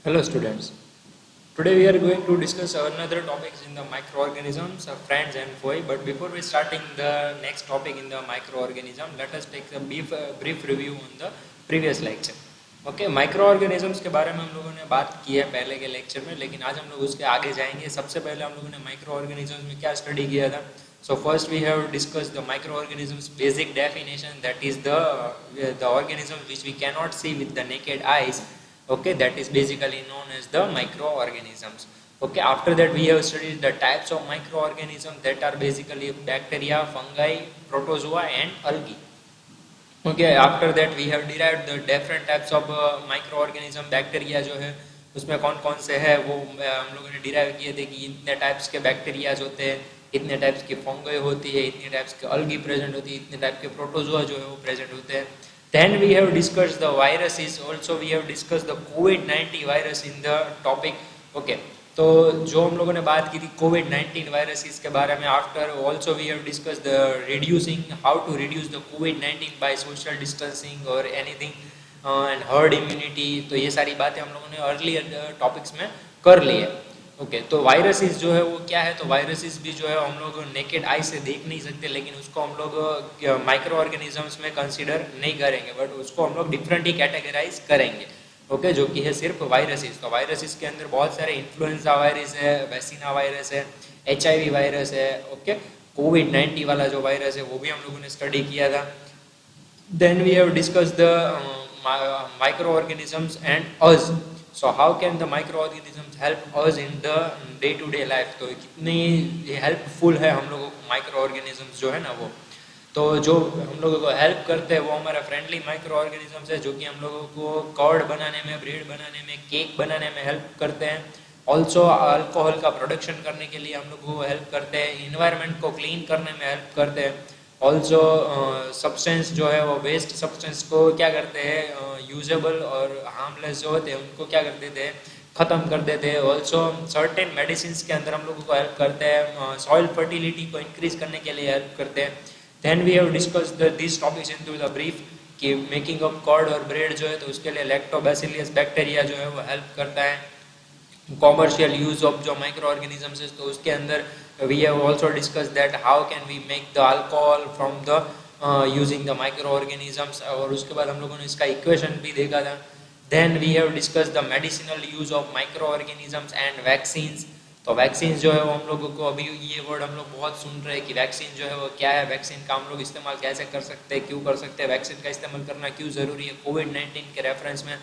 Hello students. Today we are going to discuss another topics in the microorganisms, friends and foe. But before we starting the next topic in the microorganism, let us take a brief review on the previous lecture. Okay microorganisms के बारे में हम लोगों ने बात की है पहले के लेक्चर में, लेकिन आज हम लोग उसके आगे जाएंगे। सबसे पहले हम लोगों ने माइक्रोऑर्गेनिजम्स में क्या स्टडी किया था। So first we have discuss the microorganisms basic definition, that is the organisms which we can not see with the naked eyes. Okay, that is basically known as the microorganisms. Okay, after that we have studied the types of microorganisms, that are basically bacteria, fungi, protozoa and algae. Okay, after that we have derived the different types of microorganism. Bacteria जो है उसमें कौन कौन से है वो हम लोगों ने डिराइव किए थे कि इतने टाइप्स के बैक्टीरियाज होते हैं, इतने टाइप्स की फंगाई होती है, इतने टाइप्स के अलगी प्रेजेंट होती है, इतने टाइप के प्रोटोजोआ जो है वो प्रेजेंट होते हैं. Then we have discussed the viruses. Also we have discussed the COVID-19 virus in the topic. Okay. तो जो हम लोगों ने बात की थी COVID-19 वायरसेस के बारे में. After also we have discuss the reducing, how to reduce the COVID-19 by social distancing और एनीथिंग एंड हर्ड इम्यूनिटी. तो ये सारी बातें हम लोगों ने अर्लियर टॉपिक्स में कर ली है. ओके तो वायरसेस जो है वो क्या है, तो वायरसेस भी जो है हम लोग नेकेड आई से देख नहीं सकते, लेकिन उसको हम लोग माइक्रो ऑर्गेनिजम्स में कंसीडर नहीं करेंगे, बट उसको हम लोग डिफरेंट ही कैटेगराइज करेंगे. ओके जो कि है सिर्फ वायरसेस. तो वायरसेस के अंदर बहुत सारे इन्फ्लुएंजा वायरस है, वैक्सीना वायरस है, HIV वायरस है. ओके COVID-19 वाला जो वायरस है वो भी हम लोगों ने स्टडी किया था. Then we have discuss the micro organisms and us. So how can the microorganisms help us in the day to day life. तो कितनी हेल्पफुल है हम लोगों को माइक्रो ऑर्गेनिजम्स जो है ना वो. तो जो हम लोगों को हेल्प करते हैं वो हमारा फ्रेंडली माइक्रो ऑर्गेनिजम्स है, जो कि हम लोगों को कर्ड बनाने में, ब्रेड बनाने में, केक बनाने में हेल्प करते हैं. ऑल्सो अल्कोहल का प्रोडक्शन करने के लिए हम लोग को हेल्प करते हैं, इन्वायरमेंट को क्लीन करने में हेल्प करते हैं. ऑल्सो सब्सटेंस जो है वो वेस्ट सब्सटेंस को क्या करते हैं, यूजेबल और हार्मलेस जो होते हैं उनको क्या कर देते हैं, ख़त्म कर देते हैं. ऑल्सो सर्टेन मेडिसिन के अंदर हम लोगों को हेल्प करते हैं, सॉइल फर्टिलिटी को इंक्रीज करने के लिए हेल्प करते हैं. Then we have discussed this topics into the brief कि मेकिंग ऑफ कर्ड और ब्रेड जो है तो उसके लिए लैक्टोबैसिलियस बैक्टीरिया जो है वो हेल्प करता है. कॉमर्शियल यूज ऑफ जो माइक्रो ऑर्गेनिजम्स है तो उसके अंदर we have also discuss that how can we make the alcohol from the using the micro organisms. और उसके बाद हम लोगों ने इसका इक्वेशन भी देखा था. Then we have discuss the medicinal use of micro organisms and vaccines. तो वैक्सीन जो है वो हम लोगों को, अभी ये वर्ड हम लोग बहुत सुन रहे हैं कि वैक्सीन जो है वो क्या है, वैक्सीन का हम लोग इस्तेमाल कैसे कर सकते हैं, क्यों कर सकते हैं, वैक्सीन का इस्तेमाल करना क्यों ज़रूरी है COVID-19 के रेफरेंस में.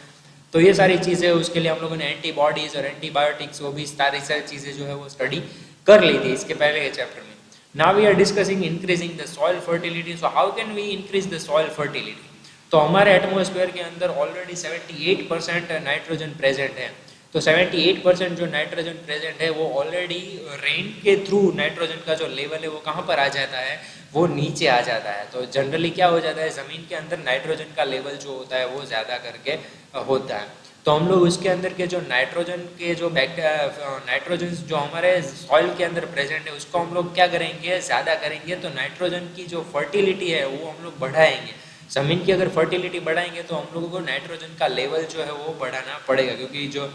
तो ये सारी चीज़ें उसके लिए हम लोगों ने एंटीबॉडीज़ और एंटीबायोटिक्स वो भी सारी चीज़ें जो है वो स्टडी कर ली थी इसके पहले के चैप्टर में. Now we are discussing increasing the soil fertility. So how can we increase the soil fertility. तो हमारे एटमॉस्फेयर के अंदर ऑलरेडी 78% नाइट्रोजन प्रेजेंट है. तो 78% जो नाइट्रोजन प्रेजेंट है वो ऑलरेडी रेन के थ्रू नाइट्रोजन का जो लेवल है वो कहाँ पर आ जाता है, वो नीचे आ जाता है. तो जनरली क्या हो जाता है, ज़मीन के अंदर नाइट्रोजन का लेवल जो होता है वो ज़्यादा करके होता है. तो हम लोग उसके अंदर के जो नाइट्रोजन के जो नाइट्रोजन जो हमारे सॉइल के अंदर प्रेजेंट है उसको हम लोग क्या करेंगे, ज़्यादा करेंगे. तो नाइट्रोजन की जो फर्टिलिटी है वो हम लोग बढ़ाएंगे. ज़मीन की अगर फर्टिलिटी बढ़ाएंगे तो हम लोगों को नाइट्रोजन का लेवल जो है वो बढ़ाना पड़ेगा, क्योंकि जो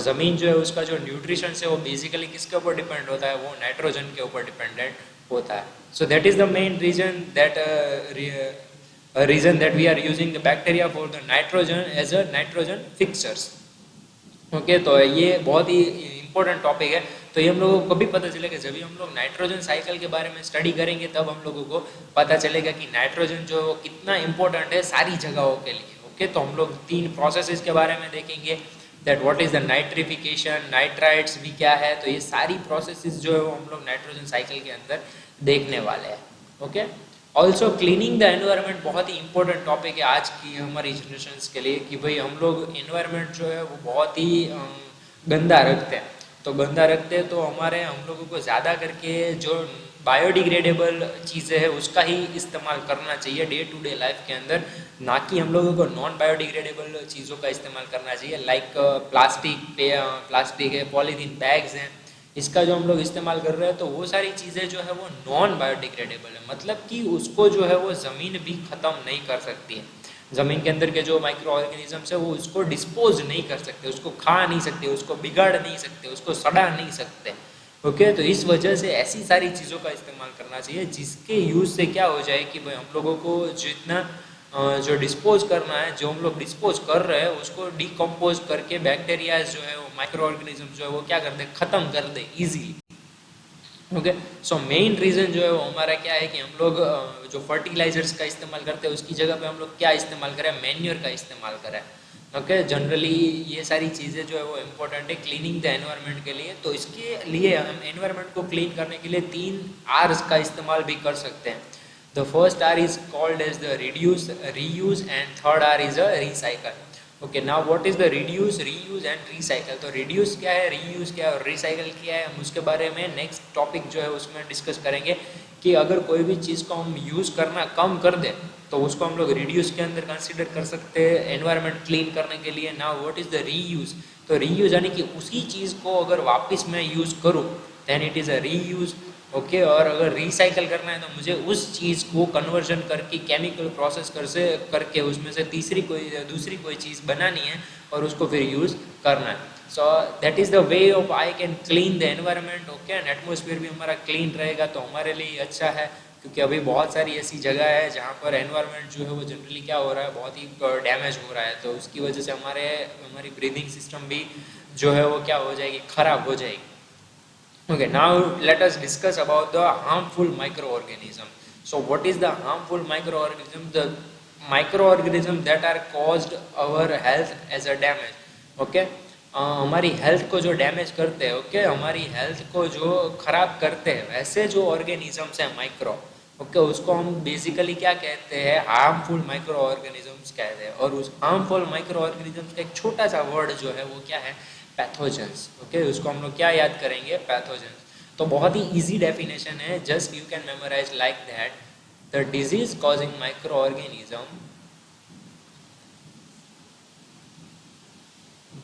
ज़मीन जो है उसका जो न्यूट्रिशन है वो बेसिकली किसके ऊपर डिपेंड होता है, वो नाइट्रोजन के ऊपर डिपेंडेंट होता है. So that is the main reason that we are using the bacteria for the nitrogen as a nitrogen fixers. Okay तो ये बहुत ही इम्पोर्टेंट टॉपिक है. तो ये हम लोगों को कभी पता चलेगा जब भी हम लोग नाइट्रोजन साइकिल के बारे में स्टडी करेंगे, तब हम लोगों को पता चलेगा कि नाइट्रोजन जो है कितना इम्पोर्टेंट है सारी जगहों के लिए. ओके तो हम लोग 3 प्रोसेसेस के बारे में देखेंगे, that what is the nitrification, nitrites भी क्या है. तो ये सारी प्रोसेसेस जो है वो हम लोग नाइट्रोजन साइकिल के अंदर देखने वाले हैं. Okay also cleaning the environment बहुत ही इंपॉर्टेंट टॉपिक है आज की हमारी जनरेशन के लिए, कि भाई हम लोग एनवायरनमेंट जो है वो बहुत ही गंदा रखते हैं. तो गंदा रखते हैं तो हम लोगों को ज़्यादा करके जो बायोडिग्रेडेबल चीज़ें हैं उसका ही इस्तेमाल करना चाहिए डे टू डे लाइफ के अंदर, ना कि हम लोगों को नॉन बायोडिग्रेडेबल चीज़ों का इस्तेमाल करना चाहिए. लाइक प्लास्टिक है, पॉलीथीन बैग्स हैं, इसका जो हम लोग इस्तेमाल कर रहे हैं तो वो सारी चीज़ें जो है वो नॉन बायोडिग्रेडेबल है, मतलब कि उसको जो है वो ज़मीन भी ख़त्म नहीं कर सकती है. ज़मीन के अंदर के जो माइक्रो ऑर्गेनिजम्स है वो उसको डिस्पोज नहीं कर सकते, उसको खा नहीं सकते, उसको बिगाड़ नहीं सकते, उसको सड़ा नहीं सकते। ओके, तो इस वजह से ऐसी सारी चीज़ों का इस्तेमाल करना चाहिए जिसके यूज़ से क्या हो जाए कि भाई हम लोगों को जितना जो डिस्पोज करना है, जो हम लोग डिस्पोज कर रहे हैं उसको डिकम्पोज करके बैक्टीरिया जो है वो माइक्रो ऑर्गेनिज्म जो है वो क्या कर दे, ख़त्म कर they easily. Okay, so main reason जो है वो हमारा क्या है कि हम लोग जो फर्टिलाइजर्स का इस्तेमाल करते हैं उसकी जगह पे हम लोग क्या इस्तेमाल करें, मैन्योर का इस्तेमाल करें। ओके, जनरली ये सारी चीज़ें जो है वो इम्पोर्टेंट है क्लीनिंग द एनवायरनमेंट के लिए। तो इसके लिए हम एनवायरनमेंट को क्लीन करने के लिए 3 R's का इस्तेमाल भी कर सकते हैं। The first R is called as the reduce, reuse and third R is a recycle. Okay, now what is the reduce, reuse and recycle. तो रिड्यूस क्या है, रीयूज क्या है और रिसाइकल क्या है, हम उसके बारे में नेक्स्ट टॉपिक जो है उसमें डिस्कस करेंगे कि अगर कोई भी चीज़ को हम यूज़ करना कम कर दें तो उसको हम लोग रिड्यूस के अंदर कंसिडर कर सकते हैं एनवायरनमेंट क्लीन करने के लिए। Now what is the reuse. तो रीयूज यानी कि उसी चीज़ को अगर वापस मैं यूज़ करूँ then it is a reuse. Okay, और अगर रिसाइकल करना है तो मुझे उस चीज़ को कन्वर्जन करके केमिकल प्रोसेस करके उसमें से दूसरी कोई चीज़ बनानी है और उसको फिर यूज़ करना है। So that is the way of I can clean the environment. Okay, and atmosphere भी हमारा क्लीन रहेगा तो हमारे लिए अच्छा है, क्योंकि अभी बहुत सारी ऐसी जगह है जहाँ पर एनवायरनमेंट जो है वो जनरली क्या हो रहा है, बहुत ही डैमेज हो रहा है। तो उसकी वजह से हमारी ब्रीदिंग सिस्टम भी जो है वो क्या हो जाएगी, ख़राब हो जाएगी। Okay, now let us discuss about the harmful microorganism. So what is the harmful microorganism? The microorganism that are caused our health as a damage. Okay, हमारी हेल्थ को जो डैमेज करते हैं, ओके, हमारी हेल्थ को जो खराब करते हैं वैसे जो ऑर्गेनिजम्स हैं माइक्रो, ओके, उसको हम बेसिकली क्या कहते हैं, हार्मफुल माइक्रो ऑर्गेनिजम्स कहते हैं। और उस हार्मफुल माइक्रो ऑर्गेनिजम्स का एक छोटा सा वर्ड जो है वो क्या है, पैथोजेंस। ओके, उसको हम लोग क्या याद करेंगे, पैथोजेंस। तो बहुत ही इजी डेफिनेशन है, just you can memorise like that. The disease causing microorganism,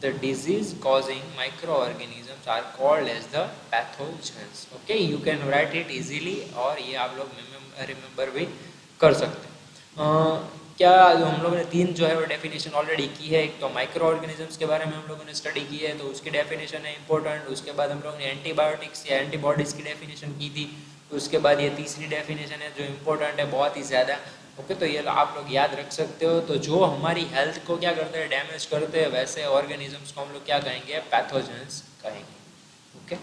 the disease causing microorganisms are called as the pathogens. Okay, you can write it easily और ये आप लोग रिमेंबर भी कर सकते हैं। क्या हम लोगों ने 3 जो है वो डेफिनेशन ऑलरेडी की है। एक तो माइक्रो ऑर्गेनिजम्स के बारे में हम लोगों ने स्टडी की है, तो उसकी डेफिनेशन है इंपॉर्टेंट। उसके बाद हम लोगों ने एंटीबायोटिक्स या एंटीबॉडीज़ की डेफिनेशन की थी। उसके बाद ये तीसरी डेफिनेशन है जो इम्पोर्टेंट है बहुत ही ज़्यादा। ओके, तो ये आप लोग याद रख सकते हो। तो जो हमारी हेल्थ को क्या करते हैं, डैमेज करते हैं, वैसे ऑर्गेनिजम्स को हम लोग क्या कहेंगे, पैथोजेंस कहेंगे। Okay,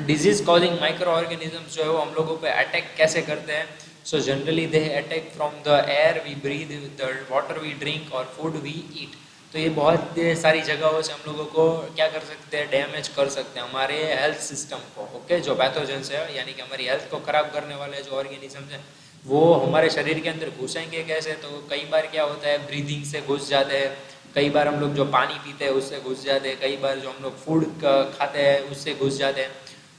disease causing micro organisms जो है वो हम लोगों पे अटैक कैसे करते हैं। So generally they attack from the air we breathe, the water we drink और फूड वी ईट। तो ये बहुत सारी जगहों से हम लोगों को क्या कर सकते हैं, डैमेज कर सकते हैं हमारे हेल्थ सिस्टम को। ओके, जो पैथोजेंस है यानी कि हमारी हेल्थ को ख़राब करने वाले जो ऑर्गेनिजम्स हैं वो हमारे शरीर के अंदर घुसेंगे कैसे। तो कई बार क्या होता है, ब्रीदिंग से घुस जाते हैं, कई बार हम लोग जो पानी पीते हैं उससे घुस जाते हैं, कई बार जो हम लोग फूड खाते हैं उससे घुस जाते हैं।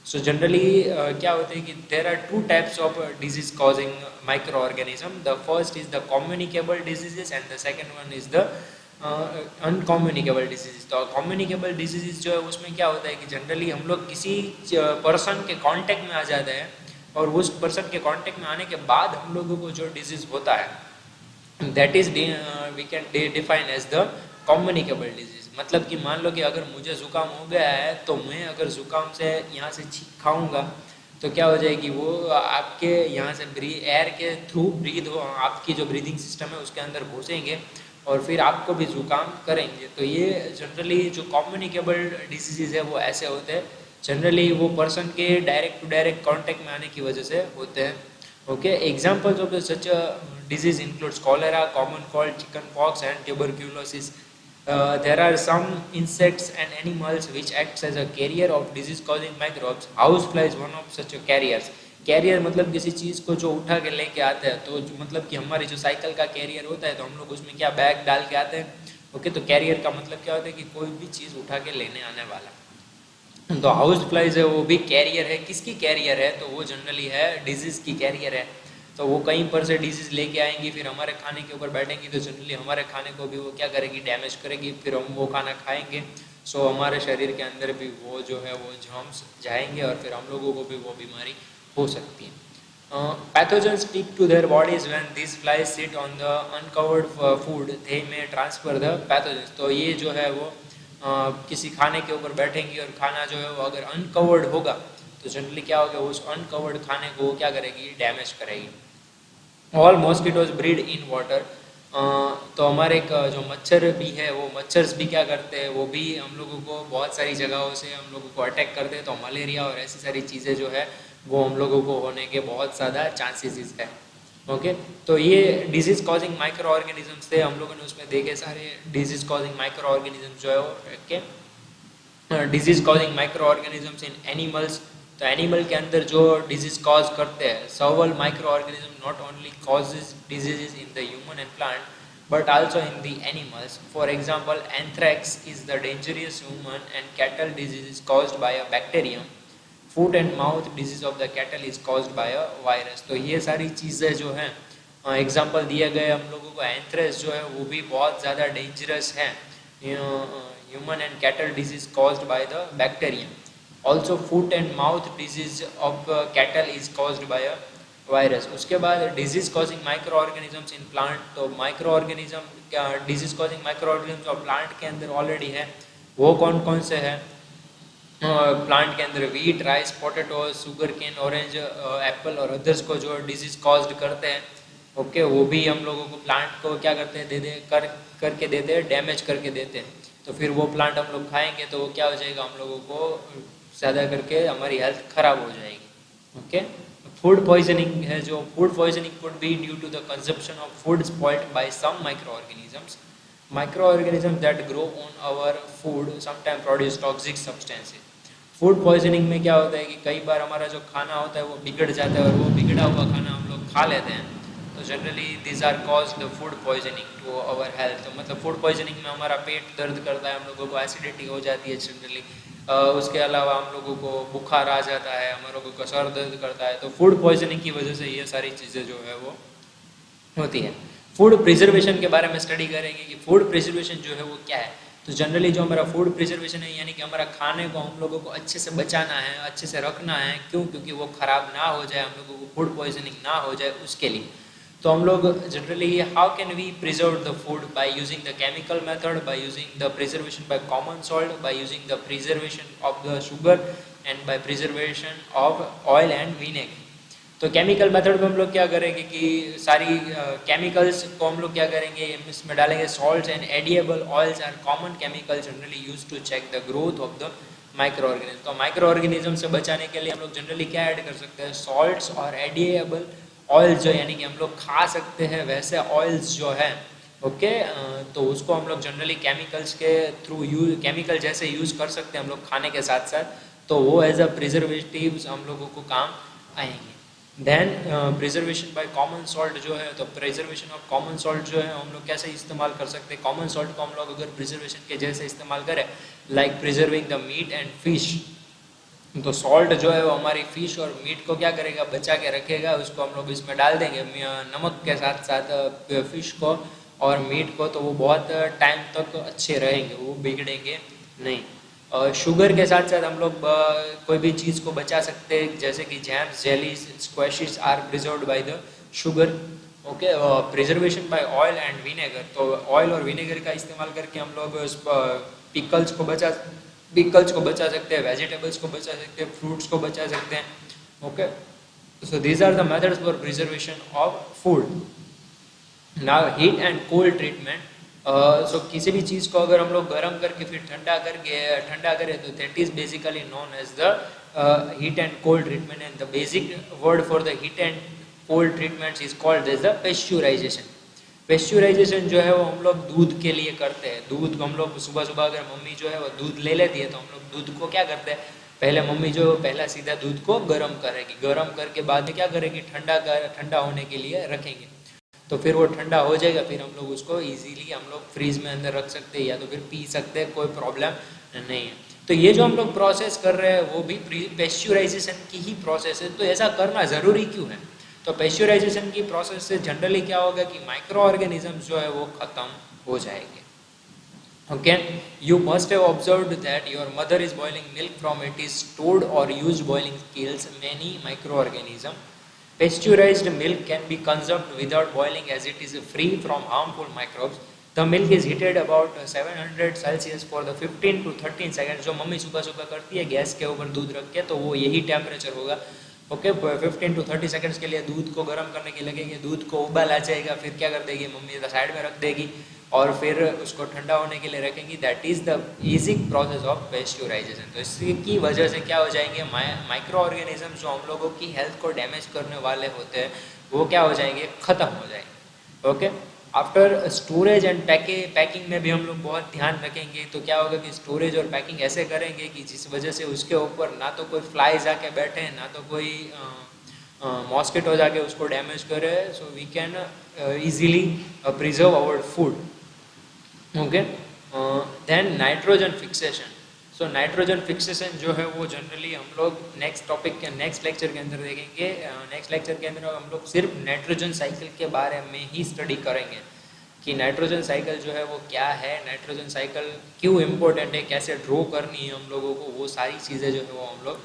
सो जनरली क्या होता है कि there are 2 types of disease causing microorganism. The first is the communicable diseases and the second one is the uncommunicable disease. तो कम्युनिकेबल डिजीज जो है उसमें क्या होता है कि जनरली हम लोग किसी पर्सन के कांटेक्ट में आ जाते हैं और उस पर्सन के कांटेक्ट में आने के बाद हम लोगों को जो डिजीज होता है that is we can define as the communicable disease. मतलब कि मान लो कि अगर मुझे ज़ुकाम हो गया है तो मैं अगर ज़ुकाम से यहाँ से छींक खाऊंगा तो क्या हो जाएगी, वो आपके यहाँ से एयर के थ्रू ब्रीद हो, आपकी जो ब्रीदिंग सिस्टम है उसके अंदर घुसेंगे और फिर आपको भी ज़ुकाम करेंगे। तो ये जनरली जो कम्युनिकेबल डिजीज़ है वो ऐसे होते हैं, जनरली वो पर्सन के डायरेक्ट टू डायरेक्ट कांटेक्ट में आने की वजह से होते हैं। Okay, examples of such disease includes cholera, common cold, chicken pox and tuberculosis. There are some insects and animals which acts as a carrier of disease causing microbes. Housefly is one of such a carriers. Carrier मतलब किसी चीज़ को जो उठा के लेके आते हैं, तो मतलब कि हमारी जो साइकिल का कैरियर होता है तो हम लोग उसमें क्या बैग डाल के आते हैं। ओके, तो कैरियर का मतलब क्या होता है कि कोई भी चीज़ उठा के लेने आने वाला। तो हाउस फ्लाइज है वो भी कैरियर है। किसकी कैरियर है, तो वो जनरली है डिजीज़ की कैरियर है। तो वो कहीं पर से डिजीज़ लेके आएंगी, फिर हमारे खाने के ऊपर बैठेंगी तो जनरली हमारे खाने को भी वो क्या करेगी, डैमेज करेगी, फिर हम वो खाना खाएंगे। सो हमारे शरीर के अंदर भी वो जो है वो जर्म्स जाएंगे और फिर हम लोगों को भी वो बीमारी हो सकती है। Pathogens stick to their bodies when these flies sit on the uncovered food. They may transfer the pathogens. तो ये जो है वो किसी खाने के ऊपर बैठेंगी और खाना जो है वो अगर अनकवर्ड होगा तो जनरली क्या होगा, उस अनकवर्ड खाने को वो क्या करेगी, डैमेज करेगी. All mosquitoes breed in water. तो हमारे एक जो मच्छर भी है वो मच्छर्स भी क्या करते हैं, वो भी हम लोगों को बहुत सारी जगहों से हम लोगों को अटैक करते हैं. तो मलेरिया और ऐसी सारी चीज़ें जो है वो हम लोगों को होने के बहुत ज़्यादा चांसेस है. ओके, तो ये डिजीज कॉजिंग माइक्रो ऑर्गेनिजम्स थे. हम लोगों ने उसमें देखे सारे डिजीज कॉजिंग माइक्रो ऑर्गेनिजम्स जो है वो डिजीज कॉजिंग माइक्रो ऑर्गेनिजम्स इन एनिमल्स. तो एनिमल के अंदर जो डिजीज कॉज करते हैं, several microorganisms not only causes diseases in the human and plant but also in the animals. For example, anthrax is the dangerous human and cattle disease is caused by a bacterium. Foot and mouth disease of the cattle is caused by a virus. तो ये सारी चीज़ें जो हैं example दिए गए हम लोगों को. एंथ्रेक्स जो है वो भी बहुत ज़्यादा डेंजरस है. Human and cattle disease caused by the bacterium. Also foot and mouth disease of cattle is caused by a virus. उसके बाद disease causing microorganisms in plant. तो microorganism disease causing microorganism जो plant के अंदर already है वो कौन कौन से हैं. प्लांट के अंदर wheat, rice, potato, sugar cane, orange, apple और अदर्स को जो डिजीज कॉज्ड करते हैं. ओके, वो भी हम लोगों को प्लांट को क्या करते हैं, करके देते हैं, डैमेज करके देते हैं. तो फिर वो प्लांट हम लोग खाएंगे तो वो क्या हो जाएगा, हम लोगों को ज़्यादा करके हमारी हेल्थ खराब हो जाएगी. ओके, फूड पॉइजनिंग है. जो food poisoning could be due to the consumption of food spoiled by some microorganisms. Microorganisms that grow on our food sometime produce toxic substances. Food poisoning में क्या होता है कि कई बार हमारा जो खाना होता है वो बिगड़ जाता है और वो बिगड़ा हुआ खाना हम लोग खा लेते हैं. तो generally this are cause the food poisoning to our health. तो मतलब फूड पॉइजनिंग में हमारा पेट दर्द करता है, हम लोगों को एसिडिटी हो जाती है जनरली. उसके अलावा हम लोगों को बुखार आ जाता है, हम लोगों को सर दर्द करता है. तो फूड पॉइजनिंग की वजह से ये सारी चीज़ें जो है वो होती है. फूड प्रिजर्वेशन के बारे में स्टडी करेंगे कि फूड प्रिजर्वेशन जो है वो क्या है. तो जनरली जो हमारा फूड प्रिजर्वेशन है यानी कि हमारा खाने को हम लोगों को अच्छे से बचाना है, अच्छे से रखना है. क्यों? क्योंकि वो ख़राब ना हो जाए, हम लोगों को फूड पॉइजनिंग ना हो जाए उसके लिए. तो हम लोग generally how can we preserve the food by using the chemical method, by using the preservation by common salt, by using the preservation of the sugar and by preservation of oil and vinegar. तो chemical method में हम लोग क्या करेंगे कि सारी chemicals को हम लोग क्या करेंगे, इसमें डालेंगे salts and edible oils are common chemical generally use to check the growth of the microorganism. तो माइक्रो ऑर्गेनिज्म से बचाने के लिए हम लोग जनरली क्या ऐड कर सकते हैं, सॉल्ट्स और एडिएबल ऑयल्स जो यानी कि हम लोग खा सकते हैं वैसे ऑयल्स जो है. ओके, तो उसको हम लोग जनरली केमिकल्स के थ्रू केमिकल जैसे यूज़ कर सकते हैं हम लोग खाने के साथ साथ. तो वो एज अ प्रिजर्वेटिव्स हम लोगों को काम आएंगे. Then preservation by common salt जो है, तो प्रिजर्वेशन ऑफ कॉमन सॉल्ट जो है हम लोग कैसे इस्तेमाल कर सकते हैं. कॉमन सॉल्ट को हम लोग अगर प्रिजर्वेशन के जैसे इस्तेमाल करें like preserving the meat and fish. तो सॉल्ट जो है वो हमारी फिश और मीट को क्या करेगा, बचा के रखेगा. उसको हम लोग इसमें डाल देंगे नमक के साथ साथ फिश को और मीट को, तो वो बहुत टाइम तक अच्छे रहेंगे, वो बिगड़ेंगे नहीं. शुगर के साथ साथ हम लोग कोई भी चीज़ को बचा सकते हैं जैसे कि jams, jellies, squashes are preserved by the sugar. Okay, preservation by oil and vinegar. तो ऑयल और विनेगर का इस्तेमाल करके हम लोग पिकल्स को बचा सकते हैं, वेजिटेबल्स को बचा सकते हैं, फ्रूट्स को बचा सकते हैं. Okay, so these are the methods for preservation of food. Now heat and cold treatment. So किसी भी चीज़ को अगर हम लोग गर्म करके फिर ठंडा करें तो that is basically known as the heat and cold treatment. And the basic word for the heat and cold treatment is called as the pasteurization. Pasteurization जो है वो हम लोग दूध के लिए करते हैं. दूध को हम लोग सुबह अगर मम्मी जो है वो दूध ले लेती है तो हम लोग दूध को क्या करते हैं, पहले मम्मी जो पहला सीधा दूध को गर्म करेगी, गर्म करके बाद में क्या करेगी, ठंडा होने के लिए रखेंगे. तो फिर वो ठंडा हो जाएगा, फिर हम लोग उसको इजीली हम लोग फ्रीज में अंदर रख सकते हैं या तो फिर पी सकते हैं, कोई प्रॉब्लम नहीं है. तो ये जो हम लोग प्रोसेस कर रहे हैं वो भी पेस्चुराइजेशन की ही प्रोसेस है. तो ऐसा करना ज़रूरी क्यों है? तो पेस्चुराइजेशन की प्रोसेस से जनरली क्या होगा कि माइक्रो ऑर्गेनिज्म जो है वो ख़त्म हो जाएंगे. ओके, you must have observed that your mother is boiling milk from it is stored और used boiling skills many micro organism. pasteurized milk can be consumed without boiling as it is free from harmful microbes. The milk is heated about 700 Celsius for the 15 to 13 seconds. जो mummy सुबह सुबह करती है gas के ऊपर दूध रख के, तो वो यही टेम्परेचर होगा. ओके, 15 टू 30 सेकंड्स के लिए दूध को गर्म करने के लगेंगे. दूध को उबाल आ जाएगा, फिर क्या कर देगी मम्मी, साइड में रख देगी और फिर उसको ठंडा होने के लिए रखेंगी. That is the easy process of pasteurization. तो इसकी वजह से क्या हो जाएंगे, माइक्रो ऑर्गेनिज्म जो हम लोगों की हेल्थ को डैमेज करने वाले होते हैं वो क्या हो जाएंगे, ख़त्म हो जाएंगे. Okay, after storage and packing में भी हम लोग बहुत ध्यान रखेंगे. तो क्या होगा कि स्टोरेज और पैकिंग ऐसे करेंगे कि जिस वजह से उसके ऊपर ना तो कोई फ्लाइज आके बैठे, ना तो कोई मॉस्किटो जाके उसको डैमेज करे. So we can easily preserve our food. Okay, then nitrogen fixation. So nitrogen fixation जो है वो जनरली हम लोग नेक्स्ट टॉपिक के नेक्स्ट लेक्चर के अंदर देखेंगे. नेक्स्ट लेक्चर के अंदर हम लोग सिर्फ नाइट्रोजन साइकिल के बारे में ही स्टडी करेंगे कि नाइट्रोजन साइकिल जो है वो क्या है, नाइट्रोजन साइकिल क्यों इम्पोर्टेंट है, कैसे ड्रॉ करनी है हम लोगों को, वो सारी चीज़ें जो है वो हम लोग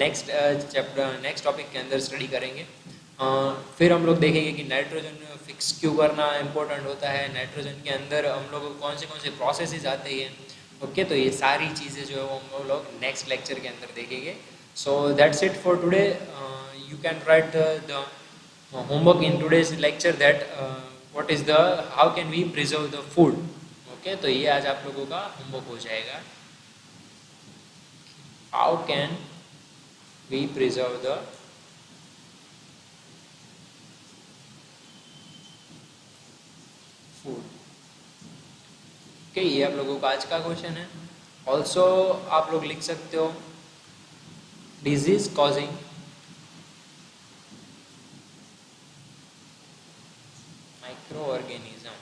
नेक्स्ट टॉपिक के अंदर स्टडी करेंगे. फिर हम लोग देखेंगे कि नाइट्रोजन फिक्स क्यों करना इम्पोर्टेंट होता है, नाइट्रोजन के अंदर हम लोग को कौन से प्रोसेसेस आते हैं. ओके, तो ये सारी चीज़ें जो है वो हम लोग नेक्स्ट लेक्चर के अंदर देखेंगे. So that's it for today. You can write the homework in today's lecture that what is the how can we preserve the food. Okay, तो ये आज आप लोगों का होमवर्क हो जाएगा. How can we preserve the food. Okay, ये आप लोगों का आज का क्वेश्चन है. ऑल्सो आप लोग लिख सकते हो disease causing micro organism.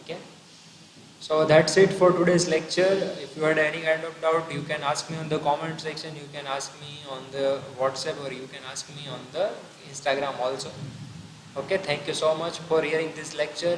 Okay, so that's it for today's lecture. If you had any kind of doubt, you can ask me on the comment section, you can ask me on the WhatsApp, or you can ask me on the Instagram also. Okay, thank you so much for hearing this lecture.